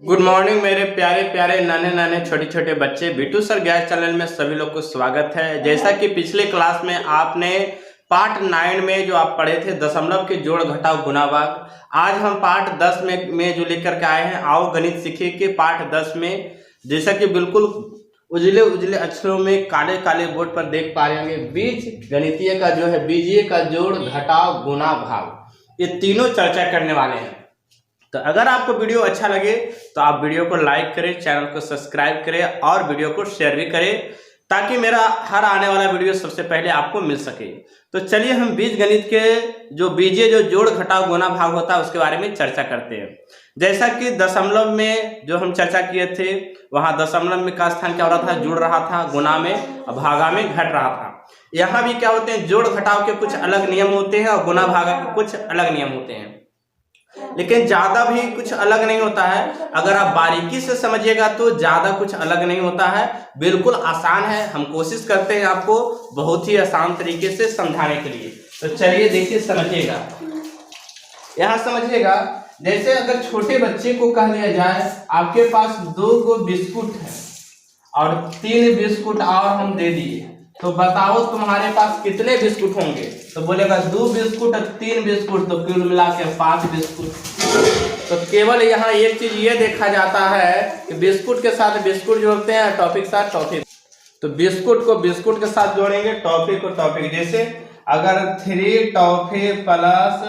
Good morning मेरे प्यारे प्यारे नाने नाने छोटे छोटे बच्चे। बिट्टू सर गैस चैनल में सभी लोग को स्वागत है। जैसा कि पिछले क्लास में आपने पार्ट 9 में जो आप पढ़े थे दशमलव के जोड़ घटाव गुणा भाग, आज हम पार्ट 10 में जो लेकर के आए हैं आओ गणित सीखे के पार्ट 10 में। जैसा कि बिल्कुल उजले उजले अक्षरों में काले काले बोर्ड पर देख पा रहे होंगे, बीज गणितीय का जो है बीजीय का जोड़ घटाव गुणा भाग, ये तीनों चर्चा करने वाले हैं। तो अगर आपको वीडियो अच्छा लगे तो आप वीडियो को लाइक करें, चैनल को सब्सक्राइब करें और वीडियो को शेयर भी करें ताकि मेरा हर आने वाला वीडियो सबसे पहले आपको मिल सके। तो चलिए हम बीज गणित के जो बीजीय जो जोड़ घटाव गुणा भाग होता है उसके बारे में चर्चा करते हैं। जैसा कि दशमलव में जो हम चर्चा किए थे, वहां दशमलव में का स्थान क्या हो रहा था, जुड़ रहा था, गुणा में भागा में घट रहा था। यहाँ भी क्या होते हैं, जोड़ घटाव के कुछ अलग नियम होते हैं और गुणा भागा के कुछ अलग नियम होते हैं, लेकिन ज्यादा भी कुछ अलग नहीं होता है। अगर आप बारीकी से समझिएगा तो ज्यादा कुछ अलग नहीं होता है, बिल्कुल आसान है। हम कोशिश करते हैं आपको बहुत ही आसान तरीके से समझाने के लिए। तो चलिए देखिए, समझिएगा। यहां समझिएगा, जैसे अगर छोटे बच्चे को कह दिया जाए आपके पास 2 गो बिस्कुट है और 3 बिस्कुट और हम दे दिए, तो बताओ तुम्हारे पास कितने बिस्कुट होंगे। तो बोलेगा 2 बिस्कुट और 3 बिस्कुट, तो कुल मिला के 5 बिस्कुट। तो केवल यहाँ एक चीज ये देखा जाता है कि बिस्कुट के साथ बिस्कुट जोड़ते हैं, टॉफी के साथ टॉफी। तो बिस्कुट को बिस्कुट के साथ जोड़ेंगे, टॉफी को टॉफी। जैसे अगर 3 टॉफी प्लस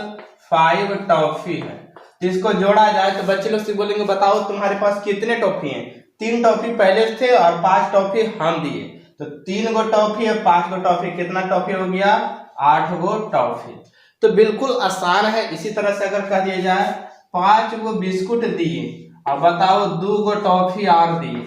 5 टॉफी है, इसको जोड़ा जाए तो बच्चे लोग से बोलेंगे बताओ तुम्हारे पास कितने टॉफी हैं। 3 टॉफी पहले थे और 5 टॉफी हम दिए, तो 3 गो टॉफी है, 5 गो टॉफी, कितना टॉफी हो गया, 8 गो टॉफी। तो बिल्कुल आसान है। इसी तरह से अगर कह दिया जाए 5 गो बिस्कुट दिए और बताओ 2 गो टॉफी और दिए,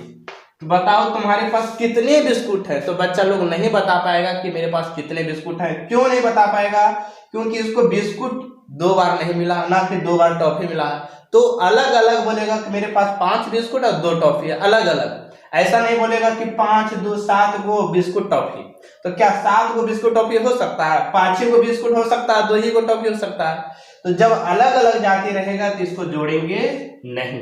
तो बताओ तुम्हारे पास कितने बिस्कुट है। तो बच्चा लोग नहीं बता पाएगा कि मेरे पास कितने बिस्कुट है। क्यों नहीं बता पाएगा, क्योंकि इसको बिस्कुट 2 बार नहीं मिला, ना कि 2 बार टॉफी मिला। तो अलग अलग बोलेगा कि मेरे पास 5 बिस्कुट और 2 टॉफी है, अलग अलग। ऐसा नहीं बोलेगा कि 5 2 7 गो बिस्कुट टॉफी। तो क्या 7 गो बिस्कुट टॉफी हो सकता है, 5 गो बिस्कुट हो सकता है, 2 ही गो टॉफी हो सकता है। तो जब अलग अलग जाति रहेगा तो इसको जोड़ेंगे नहीं,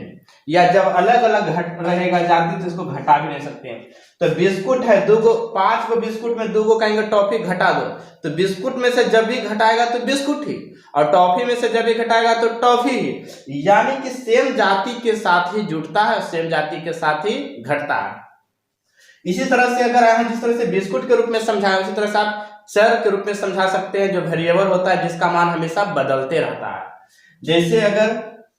या जब अलग अलग घट रहेगा जाति तो इसको घटा भी नहीं सकते हैं। तो बिस्कुट है 2 गो, 5 गो बिस्कुट में 2 गो कहेंगे टॉफी घटा दो, तो बिस्कुट में से जब भी घटाएगा तो बिस्कुट ही, और टॉफी में से जब भी घटाएगा तो टॉफी ही। यानी कि सेम जाति के साथ ही जुड़ता है, सेम जाति के साथ ही घटता है। इसी तरह से अगर हम जिस तरह से बिस्कुट के रूप में समझाएं, उसी तरह से आप चर के रूप में समझा सकते हैं, जो वेरिएबल होता है जिसका मान हमेशा बदलते रहता है। जैसे अगर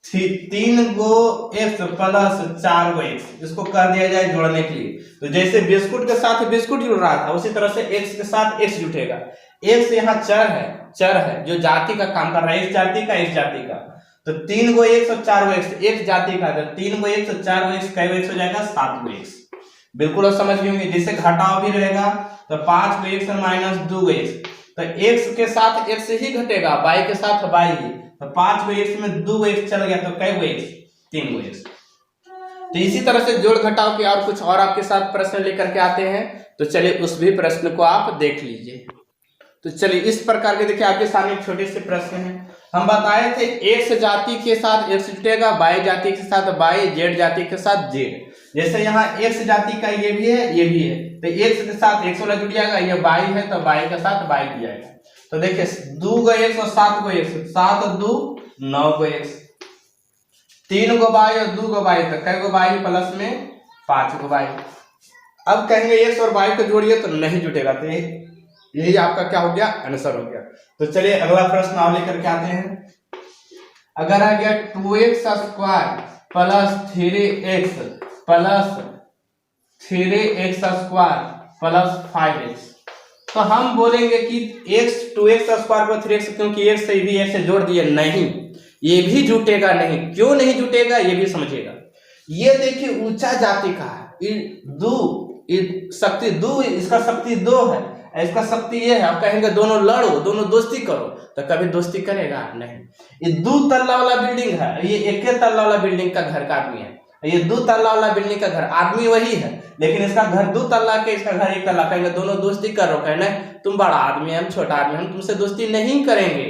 3 गो x प्लस 4 गो x, इसको कर दिया जाए जोड़ने के लिए, तो जैसे बिस्कुट के साथ बिस्कुट जुड़ रहा था उसी तरह से x के साथ x जुटेगा। x यहाँ चर है जो जाति का काम कर रहा है, एक जाति का। तो 3 गो x और 4 गो x, एक जाति का, 3 गो x और 4 गो x, कई गो x हो जाएगा, 7 गो x। बिल्कुल आप समझ गए होंगे। जैसे घटाव भी रहेगा तो 5 गो x और माइनस 2 गो x, तो x के साथ x ही घटेगा, y के साथ y ही। तो 5 गो x में 2 गो x चल गया, तो कई गो x, 3 गो x। तो इसी तरह से जोड़ घटाव के और कुछ और आपके साथ प्रश्न लेकर के आते हैं। तो चलिए उस भी प्रश्न को आप देख लीजिए। तो चलिए इस प्रकार के देखिए आपके सामने एक छोटे से प्रश्न है। हम बताए थे x जाति के साथ x जुटेगा, y जाति के साथ y, z जाति के साथ z। जैसे यहाँ x जाति का ये भी है, ये भी है, तो x के साथ x वाला जुड़ जाएगा, ये y है तो y के साथ y जुड़ जाएगा। तो देखिए 2 गो x और 7 गो x, 7 और 2 9 गो x, 3 गो y और 2 गो y, तो कई गो y प्लस में 5 गो y। अब कहेंगे x और y को जोड़िए तो नहीं जुटेगा, तो यही आपका क्या हो गया, आंसर हो गया। तो चलिए अगला प्रश्न और लेकर के आते हैं। अगर आ गया 2x square plus 3x plus 3x square plus 5x, तो हम बोलेंगे कि x 2x square plus 3x, क्योंकि x से भी x से जोड़ दिए, नहीं ये भी जुटेगा नहीं। क्यों नहीं जुटेगा ये भी समझिएगा। ये देखिए ऊंचा जाति का है, शक्ति 2, इसका शक्ति 2 है, इसका शक्ति ये है। आप कहेंगे दोनों लड़ो, दोनों दोस्ती करो, तो कभी दोस्ती करेगा नहीं। ये 2 तल्ला वाला बिल्डिंग है, ये 1 तल्ला वाला बिल्डिंग का घर का आदमी है, ये 2 तल्ला वाला बिल्डिंग का घर, आदमी वही है लेकिन इसका घर 2 तल्ला के, इसका घर 1 तल्ला। कहेंगे दोनों दोस्ती करो, कहना तुम बड़ा आदमी है हम छोटा आदमी, हम तुमसे दोस्ती नहीं करेंगे।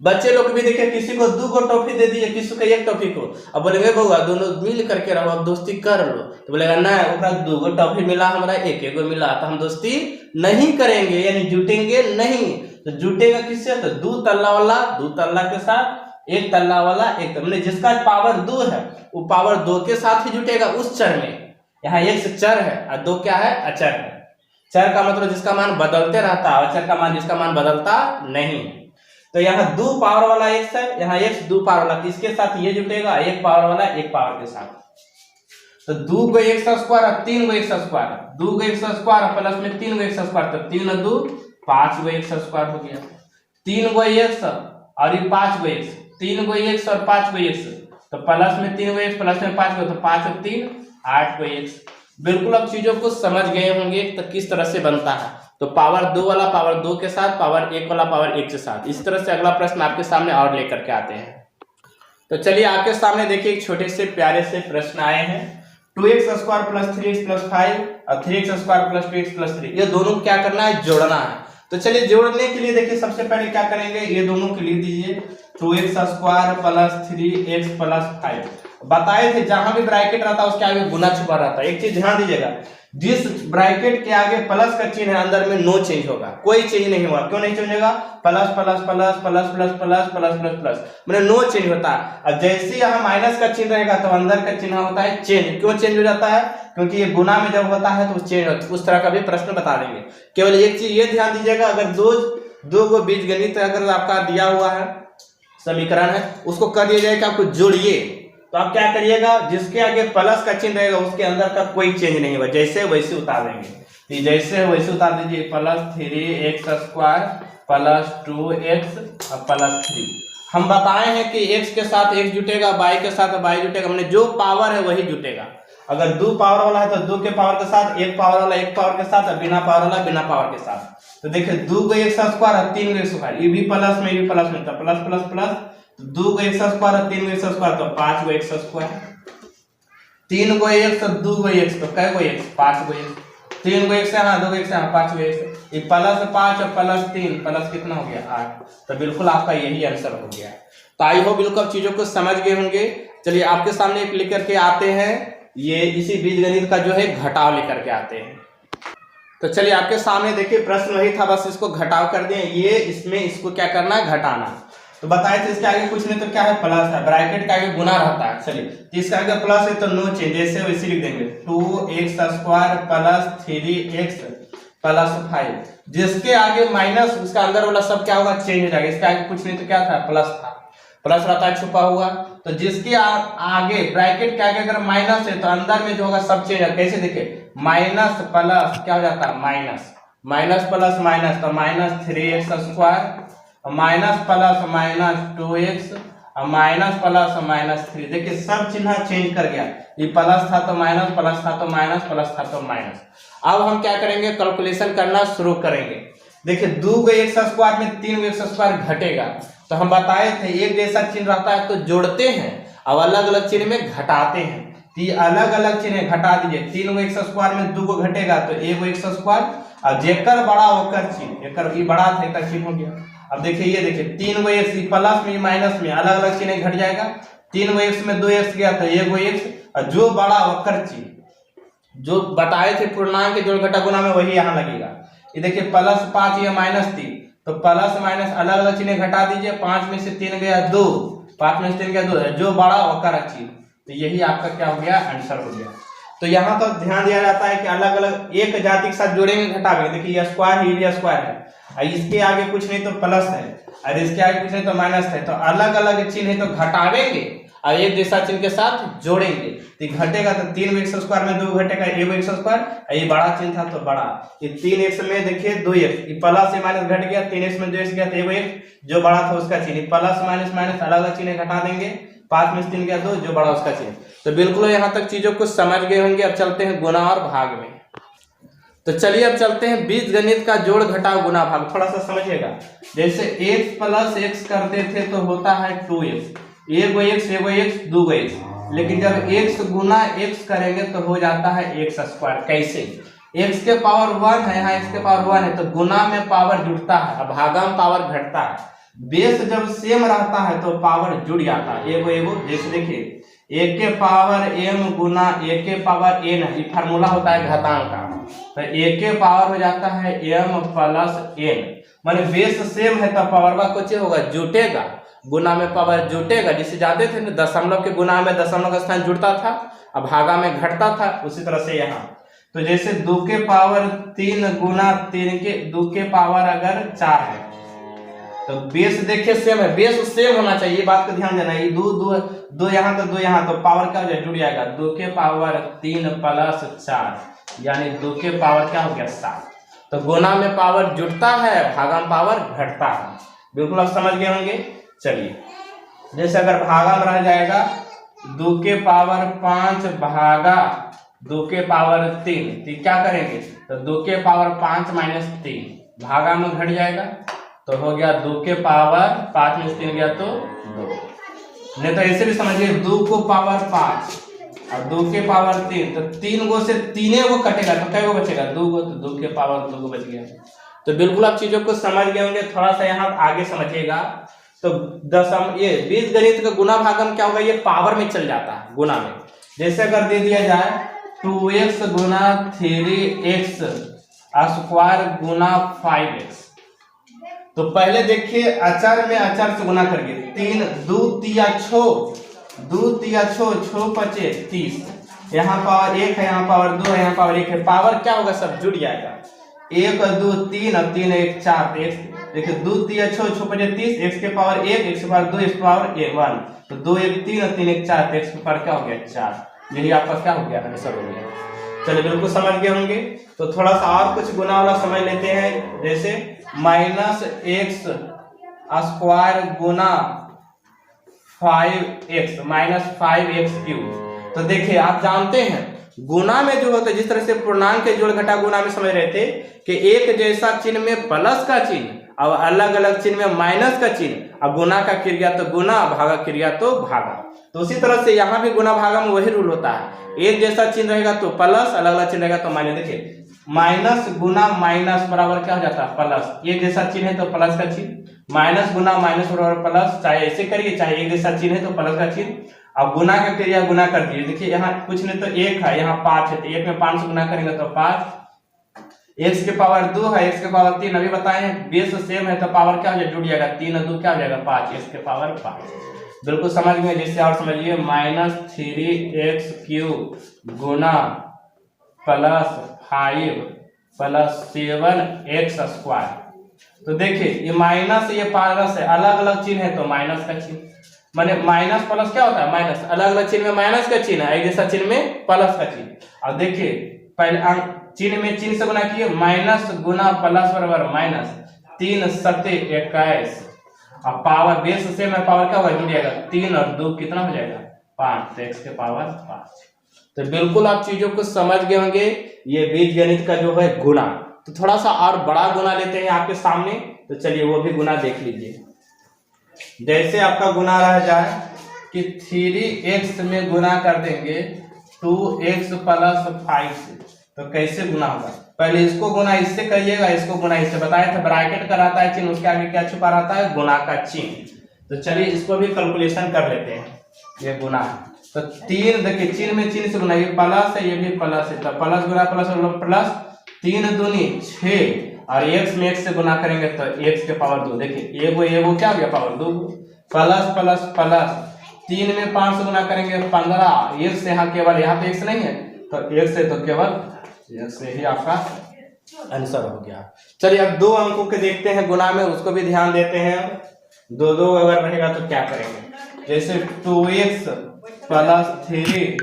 बच्चे लोग भी देखिए, किसी को 2 को टॉफी दे दिए, किसी को 1 टॉफी को, अब बोलेंगे बउआ दोनों मिल करके रहो, अब दोस्ती कर लो, तो बोलेगा ना ओकरा 2 को टॉफी मिला, हमारा 1 को मिला, तो हम दोस्ती नहीं करेंगे, यानी जुटेंगे नहीं। तो जुटेगा किससे? तो 2 तल्ला वाला 2 तल्ला के साथ, 1 तल्ला वाला 1 तल्ला, जिसका पावर 2 है वो पावर 2 के साथ ही जुटेगा उस चर में। यहाँ x चर है और 2 क्या है? अचर है। चर का मतलब जिसका मान बदलते रहता है, अचर का मान जिसका मान बदलता नहीं। तो यहाँ 2 पावर वाला x है, यहाँ x 2 पावर वाला, किसके साथ ये जुटेगा? 1 पावर वाला 1 पावर के साथ। तो 2 को x स्क्वायर और 3 को x स्क्वायर, 2 को x स्क्वायर प्लस में 3 को x स्क्वायर, तो 3 और 2 5 को x स्क्वायर हो गया। 3 को x और ये 5 को x, 3 को x और 5 को x, तो प्लस में 3 को x प्लस में 5 को, तो 5 और 3 8 को x। बिल्कुल अब चीजों को समझ गए होंगे तो किस तरह से बनता है। तो पावर 2 वाला पावर 2 के साथ, पावर 1 वाला पावर 1 के साथ। इस तरह से अगला प्रश्न आपके सामने और लेकर के आते हैं। तो चलिए आपके सामने देखिए एक छोटे से प्यारे से प्रश्न आए हैं। 2x square plus 3x plus 5 और 3x square plus 2x plus 3, ये दोनों को क्या करना है? जोड़ना है। तो चलिए जोड़ने के लिए देखिए सबसे पहले क्या करेंगे, ये दोनों को लिख दीजिए 2x square plus 3x plus 5। बताए थे जहां भी ब्रैकेट रहता है उसके आगे गुना छुपा रहता है। एक चीज ध्यान दीजिएगा, जिस ब्रैकेट के आगे प्लस का चिन्ह है अंदर में नो चेंज होगा, कोई चेंज नहीं होगा। क्यों नहीं चेंज होगा? Plus plus plus plus plus plus plus plus plus, मैंने नो चेंज होता है। और जैसे यहाँ माइनस का चिन्ह रहेगा तो अंदर का चिन्ह होता है चेंज। क्यों चेंज हो जाता है? क्योंकि ये गुना में जब होता है तो चेंज होता है। उस तरह का भी प्रश्न बता देंगे। केवल एक चीज ये ध्यान दीजिएगा, अगर दो को बीजगणित अगर आपका दिया हुआ है समीकरण है, उसको कर दिया जाए कि आपको जोड़िए, तो आप क्या करिएगा, जिसके आगे प्लस का चिन्ह रहेगा उसके अंदर का कोई चेंज नहीं होगा, जैसे वैसे उतार देंगे। जैसे वैसे उतार दीजिए, plus 3x square plus 2x और प्लस 3। हम बताए हैं कि x के साथ x जुटेगा, y के साथ y जुटेगा, मैंने जो पावर है वही जुटेगा। अगर 2 पावर वाला है तो 2 के पावर के साथ, 1 पावर वाला 1 पावर के साथ, और बिना पावर वाला बिना पावर के साथ। तो देखिए 2 को x स्क्वायर और 3 को x स्क्वायर, ये भी प्लस में, ये भी प्लस में, तो प्लस प्लस प्लस, 2 को x स्क्वायर और 3 को x स्क्वायर, तो 5 को x स्क्वायर, 3 को x और 2 को x, तो कै को x? 5 को x, 3 को x यहाँ, 2 को x यहाँ, 5 को x। ये प्लस 5 और प्लस 3, प्लस कितना हो गया? 8। तो बिल्कुल आपका यही आंसर हो गया। तो आई होप बिल्कुल आप चीजों को समझ गए होंगे। चलिए आपके सामने एक लेकर के आते हैं, ये इसी बीजगणित का जो है घटाव लेकर के आते हैं। तो चलिए आपके सामने देखिए प्रश्न वही था, बस इसको घटाव कर दें। ये इसमें इसको क्या करना है? घटाना। तो बताए थे इसके आगे कुछ नहीं तो क्या है? प्लस है। ब्रैकेट के आगे गुना रहता है। चलिए तो इसका आगे प्लस है तो नो चेंज, जैसे वैसे लिख देंगे 2x square plus 3x plus 5। जिसके आगे माइनस, उसका अंदर वाला सब क्या होगा? चेंज हो जाएगा। इसके आगे कुछ नहीं तो क्या था? प्लस था। प्लस रहता है छुपा हुआ, तो जिसके आगे ब्रैकेट के आगे अगर माइनस है तो अंदर में जो होगा सब चेंज है। कैसे देखिए, माइनस प्लस क्या हो जाता है? माइनस, माइनस प्लस माइनस, तो minus 3x square minus plus minus 2x minus plus minus 3। देखिए सब चिन्ह चेंज कर गया, ये प्लस था तो माइनस, प्लस था तो माइनस, प्लस था तो माइनस। अब हम क्या करेंगे? कैलकुलेशन करना शुरू करेंगे। देखिए 2 को x स्क्वायर में 3 को x स्क्वायर घटेगा, तो हम बताए थे एक जैसा चिन्ह रहता है तो जोड़ते हैं और अलग अलग चिन्ह में घटाते हैं। तो ये अलग अलग चिन्ह घटा दीजिए। 3 को x स्क्वायर में 2 को घटेगा तो 1 को x स्क्वायर, और जेकर बड़ा होकर चिन्ह, एकर ई बड़ा था एकर चिन्ह हो गया। अब देखिए ये देखिए 3 को x प्लस में माइनस में अलग अलग चिन्ह घट जाएगा। 3 को x में 2x गया तो 1 को x, और जो बड़ा होकर चिन्ह जो बताए थे पूर्णांक के जोड़ घटा गुना में वही यहाँ लगेगा। ये देखिए प्लस 5 या माइनस 3, तो प्लस माइनस अलग अलग चिन्ह घटा दीजिए। 5 में से 3 गया 2, 5 में से 3 गया 2, जो बड़ा होकर चिन्ह, तो यही आपका क्या हो गया? आंसर हो गया। तो यहाँ तो ध्यान दिया जाता है कि अलग अलग एक जाति के साथ जोड़ेंगे घटाएंगे। देखिए ये स्क्वायर है, ये स्क्वायर है, इसके आगे कुछ नहीं तो प्लस है और इसके आगे कुछ नहीं तो माइनस है, तो अलग अलग चिन्ह है तो घटावेंगे और एक जैसा चिन्ह के साथ जोड़ेंगे। तो घटेगा तो 3 को x स्क्वायर में 2 घटेगा, 1 को x स्क्वायर, ये बड़ा चिन्ह था तो बड़ा, ये 3x में देखिए 2x, ये प्लस से माइनस घट गया, 3x में 2x गया तो 1 को x, जो बड़ा था उसका चिन्ह, प्लस माइनस माइनस अलग अलग चिन्ह घटा देंगे। 5 में से 3 गया 2, जो बड़ा उसका चिन्ह। तो बिल्कुल यहाँ तक चीजों को समझ गए होंगे। अब चलते हैं गुना और भाग में। तो चलिए अब चलते हैं बीजगणित का जोड़ घटाव गुना भाग। थोड़ा सा समझिएगा, जैसे x प्लस x करते थे तो होता है 2x, 1 को x 2 को x, लेकिन जब x गुना x करेंगे तो हो जाता है x स्क्वायर। कैसे? x के पावर 1 है, यहाँ x के पावर 1 है, तो गुना में पावर जुड़ता है और भागा में पावर घटता है। बेस जब सेम रहता है तो पावर जुड़ जाता है एगो एगो। जैसे देखिए एक के पावर m गुना एक के पावर n है, ये फार्मूला होता है घातांक का, तो एक के पावर हो जाता है m प्लस n। माने बेस सेम है तो पावर का कुछ होगा जुटेगा, गुना में पावर जुटेगा। जिसे जानते थे ना दशमलव के गुना में दशमलव का स्थान जुड़ता था, अब भागा में घटता था, उसी तरह से यहाँ। तो जैसे 2 के पावर 3 गुना 3 के 2 के पावर अगर 4 है तो बेस देखिए सेम है, बेस सेम होना चाहिए, बात को ध्यान देना। ये दो यहाँ तो दो यहाँ, तो पावर क्या हो जाए जुड़ जाएगा। 2 के पावर 3 प्लस 4 यानी 2 के पावर क्या हो गया 7। तो गुना में पावर जुड़ता है, भागा में पावर घटता है। बिल्कुल आप समझ गए होंगे। चलिए जैसे अगर भागा में रह जाएगा 2 के पावर 5 भागा 2 के पावर 3, तो क्या करेंगे तो 2 के पावर 5 माइनस 3 भागा में घट जाएगा, तो हो गया 2 के पावर 5 में 3 गया तो 2। नहीं तो ऐसे भी समझिए 2 को पावर 5 और 2 के पावर 3, तो 3 गो से 3 गो कटेगा तो कै गो बचेगा 2 गो, तो 2 के पावर 2 गो बच गया। तो बिल्कुल आप चीजों को समझ गए होंगे। थोड़ा सा यहाँ आगे समझिएगा। तो ये बीजगणित का गुना भागम क्या होगा, ये पावर में चल जाता है गुना में। जैसे अगर दे दिया जाए 2x गुना 3x स्क्वायर गुना 5x, तो पहले देखिए अचर में अचर से गुना करिए। 3 2 तिया 6 2 तिया 6 6 पचे 30, यहाँ पावर 1 है, यहाँ पावर 2 है, यहाँ पावर 1 है, पावर क्या होगा सब जुड़ जाएगा। 1 2 3 और 3 1 4, देखिए 2 तिया 6 6 पचे 30, x के पावर 1 x के पावर 2 x के पावर 1, तो 2 1 3 और 3 1 4, x के पावर क्या हो गया 4। यही आपका क्या हो गया आंसर हो गया। चलिए बिल्कुल समझ गए होंगे। तो थोड़ा सा और कुछ गुना वाला समझ लेते हैं। जैसे माइनस एक्स स्क्वायर गुना 5x माइनस 5x क्यूब। तो देखिए आप जानते हैं गुना में जो होता है, जिस तरह से पूर्णांक के जोड़ घटा गुना में समझ रहे थे कि एक जैसा चिन्ह में प्लस का चिन्ह और अलग अलग चिन्ह में माइनस का चिन्ह, और गुना का क्रिया तो गुना, भागा क्रिया तो भागा। तो उसी तरह से यहाँ भी गुना भागा में वही रूल होता है, एक जैसा चिन्ह रहेगा तो प्लस, अलग अलग चिन्ह रहेगा तो माइनस। देखिए माइनस गुना माइनस बराबर क्या हो जाता है प्लस, एक जैसा चिन्ह है तो प्लस का चिन्ह, माइनस गुना माइनस बराबर प्लस, चाहे ऐसे करिए चाहे एक जैसा चिन्ह है तो प्लस का चिन्ह। अब गुना का क्रिया गुना कर दिए। देखिए यहाँ कुछ नहीं तो 1 है, यहाँ 5 है, तो 1 में 5 से गुना करेंगे तो 5, x के पावर 2 है, x के पावर 3 अभी बताए हैं, बेस सेम है तो पावर क्या हो जाएगा जुड़ जाएगा, 3 और 2 क्या हो जाएगा 5, x के पावर 5। बिल्कुल समझ गए। जैसे और समझिए माइनस 3x क्यूब गुना प्लस 5 प्लस 7x स्क्वायर। तो देखिए ये माइनस ये प्लस है, अलग अलग चिन्ह है तो माइनस का चिन्ह, माने माइनस प्लस क्या होता है माइनस, अलग अलग चिन्ह में माइनस का चिन्ह है, एक जैसा चिन्ह में प्लस का चिन्ह। और देखिए पहले चिन्ह में चिन्ह से गुना किए, माइनस गुना प्लस बराबर माइनस, 3 7 21, और पावर बेस से में पावर क्या होगा जुड़ जाएगा, 3 और 2 कितना हो जाएगा 5, तो x के पावर 5। तो बिल्कुल आप चीजों को समझ गए होंगे। ये बीजगणित का जो है गुना। तो थोड़ा सा और बड़ा गुना लेते हैं आपके सामने, तो चलिए वो भी गुना देख लीजिए। जैसे आपका गुना रह जाए कि 3x में गुना कर देंगे 2x प्लस 5 से, तो कैसे गुना होगा, पहले इसको गुना इससे करिएगा, इसको गुना इससे। बताया था ब्रैकेट का रहता है चिन्ह, उसके आगे क्या छुपा रहता है गुना का चिन्ह। तो चलिए इसको भी कैलकुलेशन कर लेते हैं। ये गुना है तो 3, देखिए चिन्ह में चिन्ह से गुना, ये प्लस है ये भी प्लस है, तो प्लस गुना प्लस प्लस, 3 दूनी 6, और x में x से गुना करेंगे तो x के पावर 2। देखिए एगो क्या हो गया पावर 2, प्लस प्लस प्लस, 3 में 5 से गुना करेंगे 15, x से यहाँ केवल यहाँ पे x नहीं है तो x से तो केवल x से ही आपका आंसर हो गया। चलिए अब 2 अंकों के देखते हैं गुना में, उसको भी ध्यान देते हैं। 2 अगर रहेगा तो क्या करेंगे, जैसे 2x प्लस 3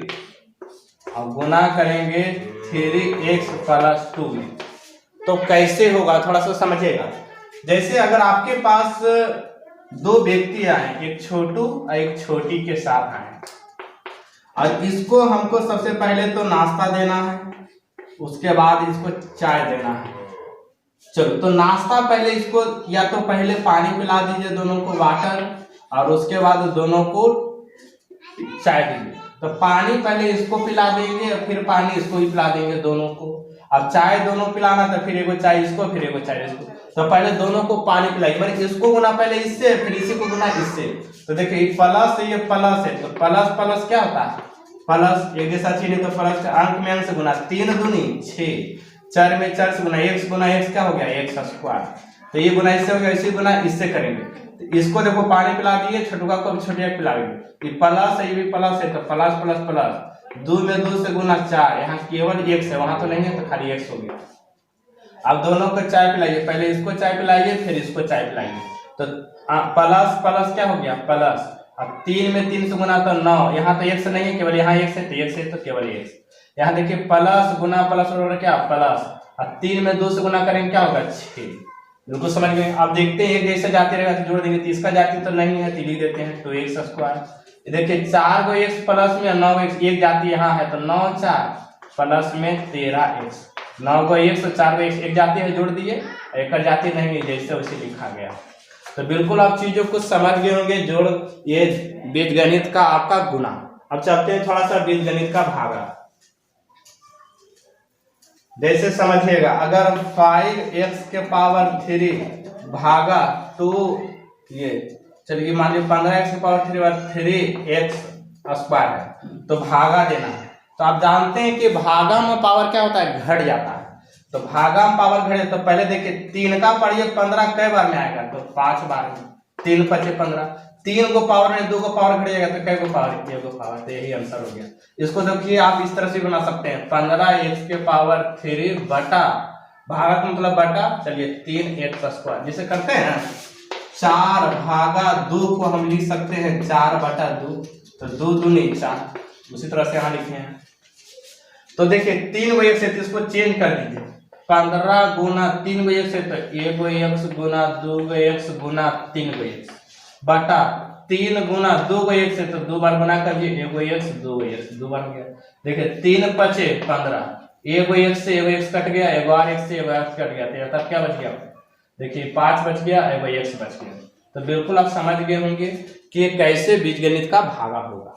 और गुना करेंगे 3x प्लस 2 में, तो कैसे होगा थोड़ा सा समझिएगा। जैसे अगर आपके पास 2 व्यक्ति आए, एक छोटू और एक छोटी के साथ आए, और इसको हमको सबसे पहले तो नाश्ता देना है, उसके बाद इसको चाय देना है। चलो तो नाश्ता पहले इसको या तो पहले पानी पिला दीजिए दोनों को, वाटर, और उसके बाद दोनों को चाय दीजिए। तो पानी पहले इसको पिला देंगे और फिर पानी इसको ही पिला देंगे दोनों को। अब चाय दोनों पिलाना तो फिर एगो चाय इसको फिर एगो चाय इसको, तो पहले दोनों को पानी पिलाइए, मैंने इसको गुना पहले इससे, फिर इसी को गुना इससे। तो देखिए ये प्लस है, ये प्लस है, तो प्लस प्लस क्या होता है प्लस, एक जैसा चीज है तो प्लस के अंक में अंक से गुना, 3 दूनी 6, 4 में 4 से गुना x क्या हो गया एक्स स्क्वायर। तो ये गुना इससे हो गया, इसी गुना इससे करेंगे। तो इसको देखो पानी पिला दिए, छोटुका को छोटिया पिलाएंगे। ये प्लस है, ये भी प्लस है, तो प्लस प्लस प्लस 2 में 2 से गुना 4, यहाँ केवल x है, वहां तो नहीं है तो खाली x हो गया। अब दोनों को चाय पिलाइए, पहले इसको चाय पिलाइए फिर इसको चाय पिलाइए। तो प्लस प्लस क्या हो गया प्लस, अब 3 में 3 से गुना तो 9, यहाँ तो x नहीं है, केवल यहाँ x है तो x है तो केवल x। यहाँ देखिए प्लस गुना प्लस और क्या प्लस, अब 3 में 2 से गुना करेंगे क्या होगा 6। बिल्कुल समझ गए। अब देखते हैं एक जैसे जाते रहेगा तो जोड़ देंगे, तो इसका जाती तो नहीं है तो लिख देते हैं 2x स्क्वायर। देखिए 4 को x प्लस में 9x, एक जाती यहाँ है तो 9 4 प्लस में 13x, 9 को x तो 4 को x, एक जाती है जोड़ दिए, एक जाती नहीं है जैसे वैसे लिखा गया। तो बिल्कुल आप चीजों को समझ गए होंगे, जोड़ ये बीजगणित का आपका गुना। अब चलते हैं थोड़ा सा बीजगणित का भागा। जैसे समझिएगा, अगर 5x के पावर 3 भागा 2, ये चलिए मान लीजिए 15x के पावर 3x स्क्वायर है तो भागा देना है। तो आप जानते हैं कि भागा में पावर क्या होता है घट जाता है, तो भागा में पावर घटे। तो पहले देखिए 3 का पढ़िए 15 कई बार में आएगा तो 5 बार में, 3 5 15, 3 को पावर में 2 को पावर घट जाएगा तो कई को पावर 1 को पावर, तो यही आंसर हो गया। इसको देखिए आप इस तरह से बना सकते हैं 15x के पावर 3 बटा, भागा का मतलब बटा, चलिए 3x स्क्वायर, जिसे करते हैं 4 भागा 2 को हम लिख सकते हैं 4 बटा 2, तो 2 दूनी 4, उसी तरह से यहाँ लिखे हैं। तो देखिए 3 को 1 से, तो इसको चेंज कर दीजिए, 15 गुना 3 को 1 से तो 1 को x गुना 2 को x गुना 3 को x बटा 3 गुना 2 को 1 से तो 2 बार गुना कर दिए, 1 को x 2 को x 2 बार हो गया। देखिए 3 5 15, 1 को x से 1 को x कट गया, 1 और x से 1 x कट गया, तो तब क्या बच गया, देखिए 5 बच गया, 1 को x बच गया। तो बिल्कुल आप समझ गए होंगे कि कैसे बीजगणित का भागा होगा।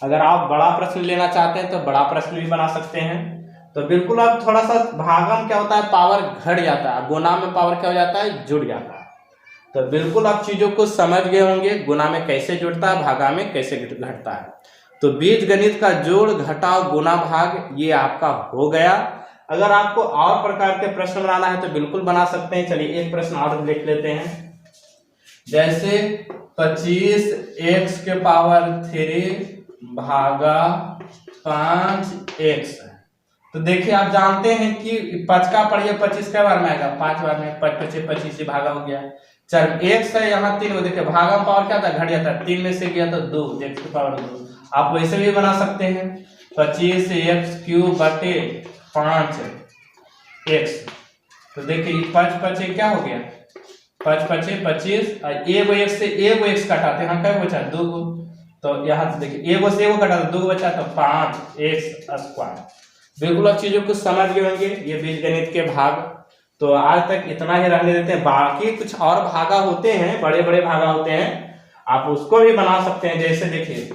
अगर आप बड़ा प्रश्न लेना चाहते हैं तो बड़ा प्रश्न भी बना सकते हैं। तो बिल्कुल आप थोड़ा सा भागम क्या होता है पावर घट जाता है, गुना में पावर क्या हो जाता है जुड़ जाता है। तो बिल्कुल आप चीजों को समझ गए होंगे, गुना में कैसे जुड़ता है, भागा में कैसे घटता है। तो बीजगणित का जोड़ घटाव गुना भाग ये आपका हो गया। अगर आपको और प्रकार के प्रश्न बनाना है तो बिल्कुल बना सकते हैं। चलिए एक प्रश्न और लिख लेते हैं, जैसे 25x के पावर 3 भागा 5x। तो देखिए आप जानते हैं कि 5 का पढ़िए 25 के बार में आएगा, 5 बार में 5 25 से भागा हो गया। चल x है यहाँ 3 को, देखिए भागा में पावर क्या था घट जाता है, 3 में से गया तो 2, x की पावर 2। आप वैसे भी बना सकते हैं 25x³ बटे 5x। तो देखिए 5 5 क्या हो गया, 5 5 25, 1 x से 1 x कटाते हैं, क्या बचा 2 को, तो यहाँ से देखिए 1 से 1 कटा तो 2 बचा, तो 5x स्क्वायर। बिल्कुल आप चीजों को समझ गए होंगे ये बीजगणित के भाग। तो आज तक इतना ही रहने देते हैं, बाकी कुछ और भागा होते हैं, बड़े बड़े भागा होते हैं, आप उसको भी बना सकते हैं। जैसे देखिए,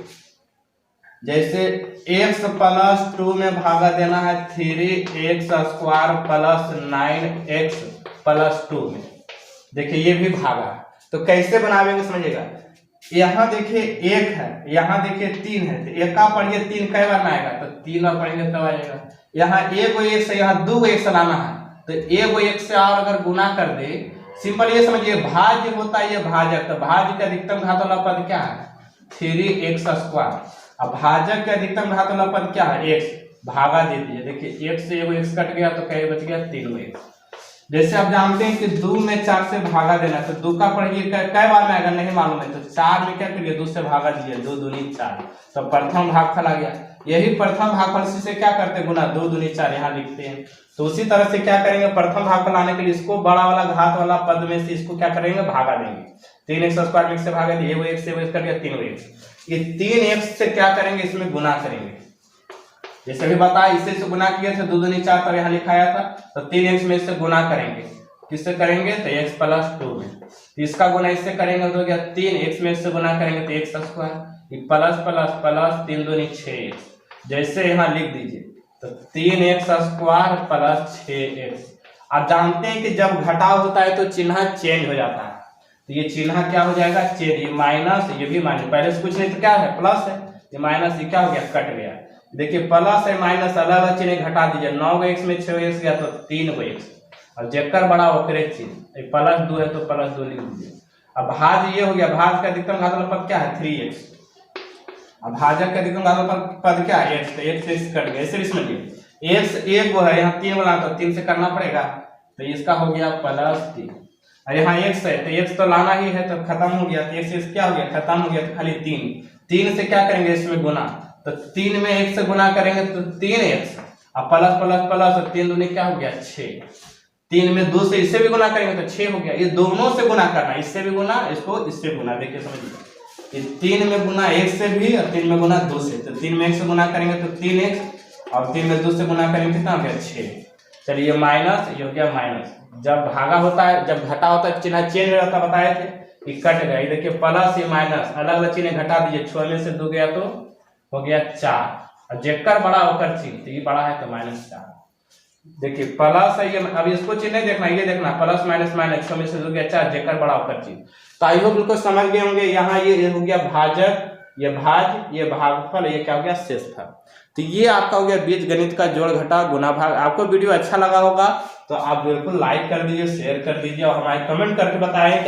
जैसे x प्लस 2 में भागा देना है 3x square plus 9x plus 2 में, देखिए ये भी भागा। तो कैसे बनावेंगे समझिएगा, यहाँ देखिए 1 है, यहाँ देखिए 3 है, तो 1 का पढ़िए 3 कई बार में आएगा, तो 3 बार पढ़ेंगे तब आएगा। यहाँ 1 को 1 से, यहाँ 2 को 1 से लाना है, तो 1 को 1 से और अगर गुना कर दे, सिंपल ये समझिए भाज्य होता है ये भाजक, तो भाज्य का अधिकतम घात वाला पद क्या है 3x स्क्वायर। अब भाजक के अधिकतम घात वाला पद क्या है x, भागा दे दीजिए। देखिए 1 से 1 x कट गया तो क्या बच गया 3x। जैसे आप जानते हैं कि 2 में 4 से भागा देना, तो 2 का पढ़िए कई बार में आएगा नहीं मालूम है, तो 4 में क्या करिए 2 से भागा दीजिए, 2 दूनी 4, तो प्रथम भागफल आ गया। यही प्रथम भागफल से क्या करते हैं गुना, 2 दूनी 4 यहाँ लिखते हैं। तो उसी तरह से क्या करेंगे, प्रथम भागफल आने के लिए इसको बड़ा वाला घात वाला पद में से इसको क्या करेंगे भागा देंगे। 3x स्क्वायर से भागा दिए, 1 से 1 कर दिया 3x, ये 3x से क्या करेंगे इसमें गुना करेंगे। जैसे भी बताया इसे से गुना किए थे 2 दूनी 4 तब यहाँ लिखाया था, तो 3x में इससे गुना करेंगे, किससे करेंगे तो x प्लस 2 में, तो इसका गुना इससे करेंगे तो क्या 3x में इससे गुना करेंगे तो x square, plus plus plus 3 दूनी 6x। जैसे यहाँ लिख दीजिए तो 3x स्क्वायर प्लस 6x। आप जानते हैं कि जब घटाव होता है तो चिन्ह चेंज हो जाता है, तो ये चिन्ह क्या हो जाएगा चेंज, ये माइनस ये भी माइनस, पहले से कुछ नहीं तो क्या है प्लस है, ये माइनस ये क्या हो गया कट गया। देखिए प्लस है माइनस अलग अलग चिन्ह घटा दीजिए, 9x में 6x गया तो 3x, और जेकर बड़ा ओकरे चिन्ह, प्लस 2 है तो प्लस 2 लिख दीजिए। अब भाज ये हो गया, भाज का अधिकतम घातांक पद क्या है 3x, अब भाजक का अधिकतम घातांक पद क्या है x, तो x से कट गया, इसे समझिए x एक वो है यहाँ 3 वाला तो 3 से करना पड़ेगा, तो इसका हो गया +3, और यहाँ x है तो x तो लाना ही है तो खत्म हो गया, तो x क्या हो गया खत्म हो गया, तो खाली 3 से क्या करेंगे इसमें गुना, तो 3 में 1 से गुना करेंगे तो 3x, अब प्लस प्लस प्लस 3 दूनी क्या हो गया 6, 3 में 2 से इससे भी गुना करेंगे तो 6 हो गया, ये दोनों से गुना करना, इससे भी गुना इसको इससे गुना, देखिए समझिए, ये 3 में गुना 1 से भी और 3 में गुना 2 से, तो 3 में 1 से गुना करेंगे तो 3x और 3 में 2 से गुना करेंगे कितना हो गया 6। चलिए माइनस ये हो गया माइनस, जब भागा होता है जब घटा होता है चिन्ह चेंज हो जाता है, बताए थे कि कट गया, देखिए प्लस ये माइनस अलग अलग चिन्ह घटा दीजिए, 6 में से 2 गया तो हो गया 4, और जेकर बड़ा होकर चिन्ह, तो ये बड़ा है तो -4, देखिए प्लस है ये, अब इसको चिन्ह नहीं देखना, ये देखना प्लस माइनस माइनस, 6 में से 2 गया 4, जेकर बड़ा होकर चिन्ह। तो आई होप बिल्कुल समझ गए होंगे, यहाँ ये हो गया भाजक, ये भाज, ये भागफल, ये क्या हो गया शेषफल। तो ये आपका हो गया बीज गणित का जोड़ घटाव गुना भाग। आपको वीडियो अच्छा लगा होगा तो आप बिल्कुल लाइक कर दीजिए, शेयर कर दीजिए और हमारे कमेंट करके बताएं कि